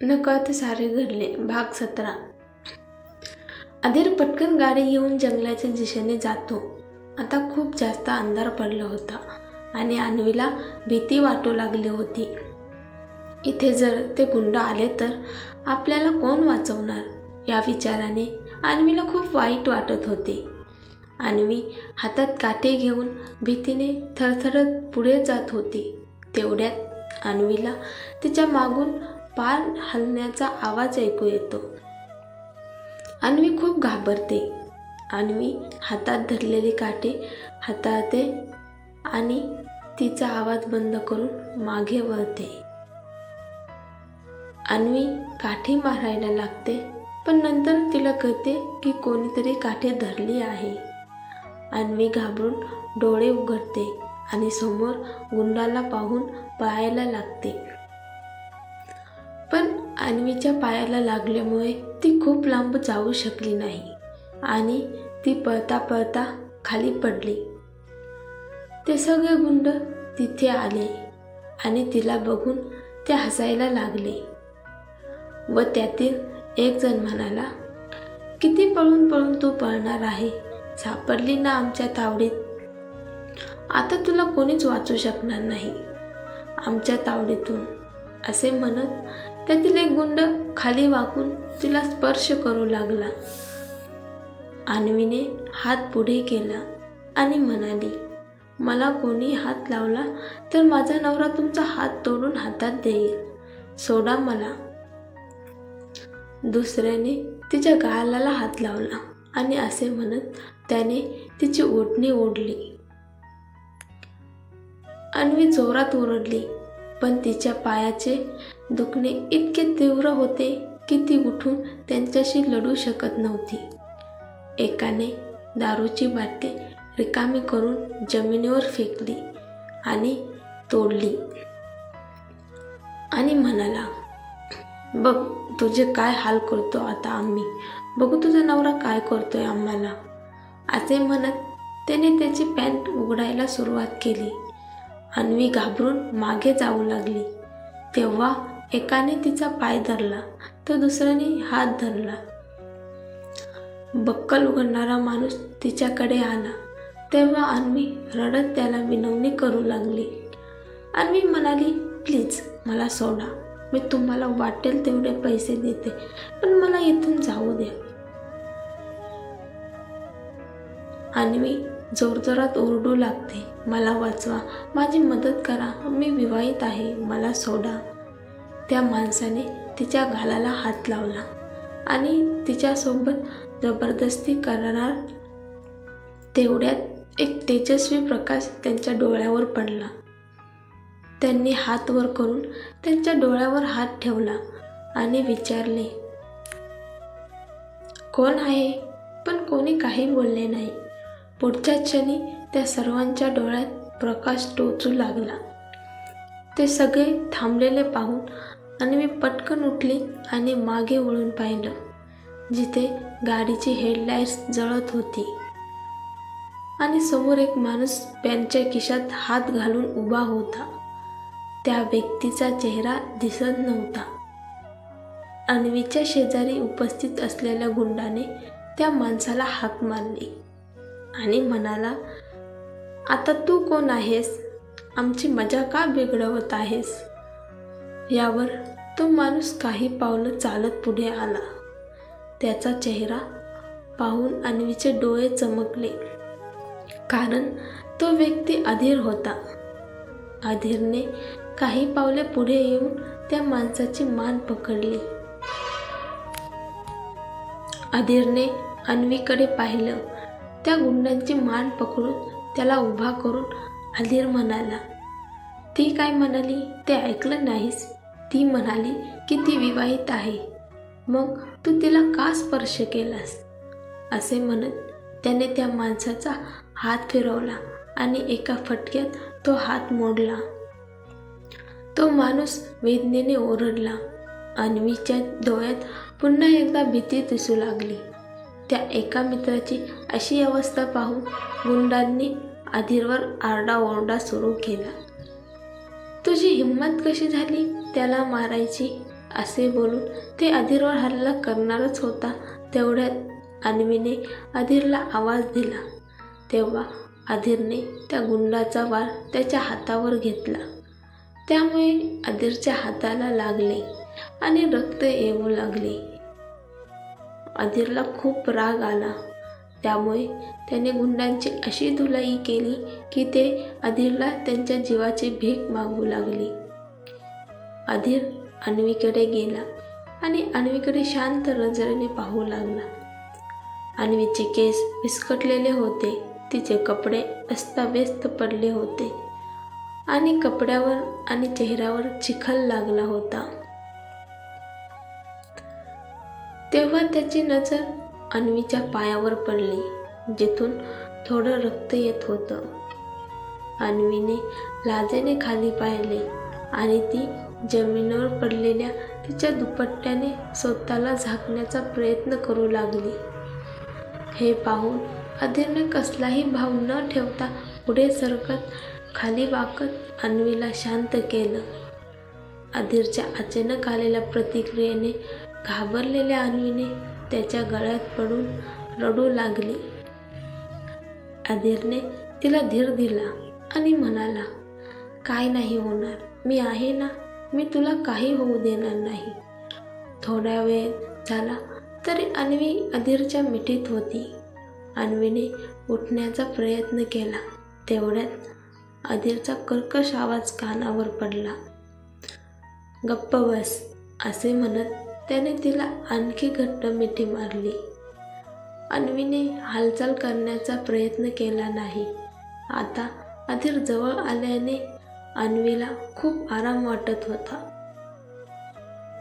नकळत सारे घडले. भाग 17. अधीर पटकन गाडी घेऊन जंगलाच्या दिशेने जातो. आता खूप जास्त अंधार पडला होता आणि अन्वीला भीती वाटू लागली होती. इथे जर ते गुंड आले तर आपल्याला कोण वाचवणार या विचाराने अन्वीला खूप वाईट वाटत होते. अन्वी हातात काठी घेऊन भीतीने थरथरत पुढे जात होती. तेवढ्यात अन्वीला तिच्या मागून पार हलण्याचा आवाज ऐकू येतो. अन्वी खूप घाबरते. अन्वी हातात धरलेली काठी हाताळते आणि तिचा आवाज बंद करून मागे वळते. अन्वी काठी मारायला लागते, पण नंतर तिला कळते की कोणीतरी काठी धरली आहे. अन्वी घाबरून डोळे उघडते आणि समोर गुंडाला पाहून पळायला लागते. पण अन्वीच्या पायाला लागल्यामुळे ती खूप लांब जाऊ शकली नाही आणि ती पळता पळता खाली पडली. ते सगळे गुंड तिथे आले आणि तिला बघून ते हसायला लागले व त्यातील एक जण म्हणाला, "किती पळून पळून तू पळणार आहे? सापडली ना आमच्या तावडीत. आता तुला कोणीच वाचू शकणार नाही आमच्या तावडीतून." असे म्हणत त्यातील एक गुंड खाली वाकून तिला स्पर्श करू लागला. अन्वीने हात पुढे केला आणि म्हणाली, "मला कोणी हात लावला तर माझा नवरा तुमचा हात तोडून हातात देईल. सोडा मला." दुसऱ्याने तिच्या गालाला हात लावला आणि असे म्हणत त्याने तिची ओढणी ओढली. अन्वी जोरात ओरडली, पण तिच्या पायाचे दुखणे इतके तीव्र होते की ती उठून त्यांच्याशी लढू शकत नव्हती. एकाने दारूची बाटली रिकामी करून जमिनीवर फेकली आणि तोडली आणि म्हणाला, "बघ तुझे काय हाल करतो आता आम्ही. बघू तुझा नवरा काय करतोय आम्हाला." असे म्हणत त्याने त्याची पॅन्ट उघडायला सुरुवात केली. अन्वी घाबरून मागे जाऊ लागली. तेव्हा एकाने तिचा पाय धरला तर दुसऱ्याने हात धरला. बक्कल उघडणारा माणूस तिच्याकडे आला तेव्हा अन्वी रडत त्याला विनवणी करू लागली. अन्वी म्हणाली, "प्लीज मला सोडा. मी तुम्हाला वाटेल तेवढे पैसे देते, पण मला इथून जाऊ द्या." अन्वी जोरजोरात ओरडू लागते, "मला वाचवा, माझी मदत करा, मी विवाहित आहे, मला सोडा." त्या माणसाने तिच्या गालाला हात लावला आणि तिच्यासोबत जबरदस्ती करणार. तेवढ्यात एक तेजस्वी प्रकाश त्यांच्या डोळ्यावर पडला. त्यांनी हात वर करून त्यांच्या डोळ्यावर हात ठेवला आणि विचारले, "कोण आहे?" पण कोणी काही बोलले नाही. पुढच्या क्षणी त्या सर्वांच्या डोळ्यात प्रकाश टोचू लागला. ते सगळे थांबलेले पाहून अन्वी पटकन उठली आणि मागे वळून पाहिलं, जिथे गाडीची हेडलाईट्स जळत होती आणि समोर एक माणूस पॅन्टच्या खिशात हात घालून उभा होता. त्या व्यक्तीचा चेहरा दिसत नव्हता. अन्वीच्या शेजारी उपस्थित असलेल्या गुंडाने त्या माणसाला हाक मारली आणि म्हणाला, "आता तू कोण आहेस? आमची मजा का बिघडवत आहेस?" यावर तो माणूस काही पावलं चालत पुढे आला. त्याचा चेहरा पाहून अन्वीचे डोळे चमकले, कारण तो व्यक्ती अधीर होता. अधीरने काही पावले पुढे येऊन त्या माणसाची मान पकडली. अधीरने अन्वीकडे पाहिलं. त्या गुंडांची मान पकडून त्याला उभा करून अधीर म्हणाला, "ती काय म्हणाली ते ऐकलं नाहीस? ती म्हणाली की ती विवाहित आहे. मग तू तिला का स्पर्श केलास?" असे म्हणत त्याने त्या माणसाचा हात फिरवला आणि एका फटक्यात तो हात मोडला. तो माणूस वेदनेने ओरडला. अन्वीच्या डोळ्यात पुन्हा एकदा भीती दिसू लागली. त्या एका मित्राची अशी अवस्था पाहून गुंडांनी अधीरवर आरडाओरडा सुरू केला. "तुझी हिंमत कशी झाली त्याला मारायची?" असे बोलून ते अधीरवर हल्ला करणारच होता. तेवढ्यात अन्वीने अधीरला आवाज दिला. तेव्हा अधीरने त्या गुंडाचा वार त्याच्या हातावर घेतला. त्यामुळे अधीरच्या हाताला लागले आणि रक्त येऊ लागले. अधीरला खूप राग आला. त्यामुळे त्याने गुंडांची अशी धुलाई केली की ते अधीरला त्यांच्या जीवाची भीक मागू लागले. अधीर अन्वीकडे गेला आणि अन्वीकडे शांत नजरेने पाहू लागला. अन्वीचे केस विस्कटलेले होते. तिचे कपडे अस्ताव्यस्त पडले होते आणि कपड्यावर आणि चेहऱ्यावर चिखल लागला होता. तेव्हा त्याची नजर अन्वीच्या पायावर पडली, जिथून थोडं रक्त येत होतं. अन्वीने लाजेने खाली पाहिले आणि ती जमिनीवर पडलेल्या तिच्या दुपट्ट्याने स्वतःला झाकण्याचा प्रयत्न करू लागली. हे पाहून अधीरने कसलाही भाव न ठेवता पुढे सरकत खाली वाकत अन्वीला शांत केलं. अधीरच्या अचानक आलेल्या प्रतिक्रियेने घाबरलेल्या अन्वीने त्याच्या गळ्यात पडून रडू लागली. अधीरने तिला धीर दिला आणि म्हणाला, काय नाही होणार, मी आहे ना, मी तुला काही होऊ देणार नाही. थोडा वेळ झाला तरी अन्वी अधीरच्या मिठीत होती. अन्वीने उठण्याचा प्रयत्न केला. तेवढ्यात अधीरचा कर्कश आवाज कानावर पडला. गप्प बस, असे म्हणत त्याने तिला आणखी घट्ट मिठी मारली. अन्वीने हालचाल करण्याचा प्रयत्न केला नाही. आता अधीर जवळ आल्याने अन्वीला खूप आराम वाटत होता.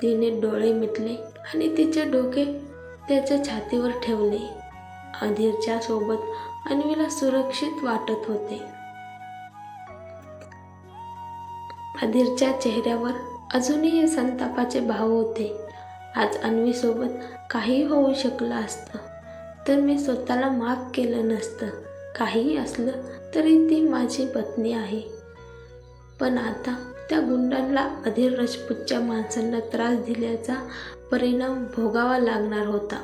तिने डोळे मिटले आणि तिचे डोके त्याच्या छातीवर ठेवले. अधीरच्या सोबत अन्वीला सुरक्षित वाटत होते. अधीरच्या चेहऱ्यावर अजूनही संतापाचे भाव होते. आज अन्वीसोबत काही होऊ शकलं असतं तर मी स्वतःला माफ केलं नसतं. काहीही असलं तरी ती माझी पत्नी आहे. पण आता त्या गुंडांना अधीर राजपूतच्या माणसांना त्रास दिल्याचा परिणाम भोगावा लागणार होता.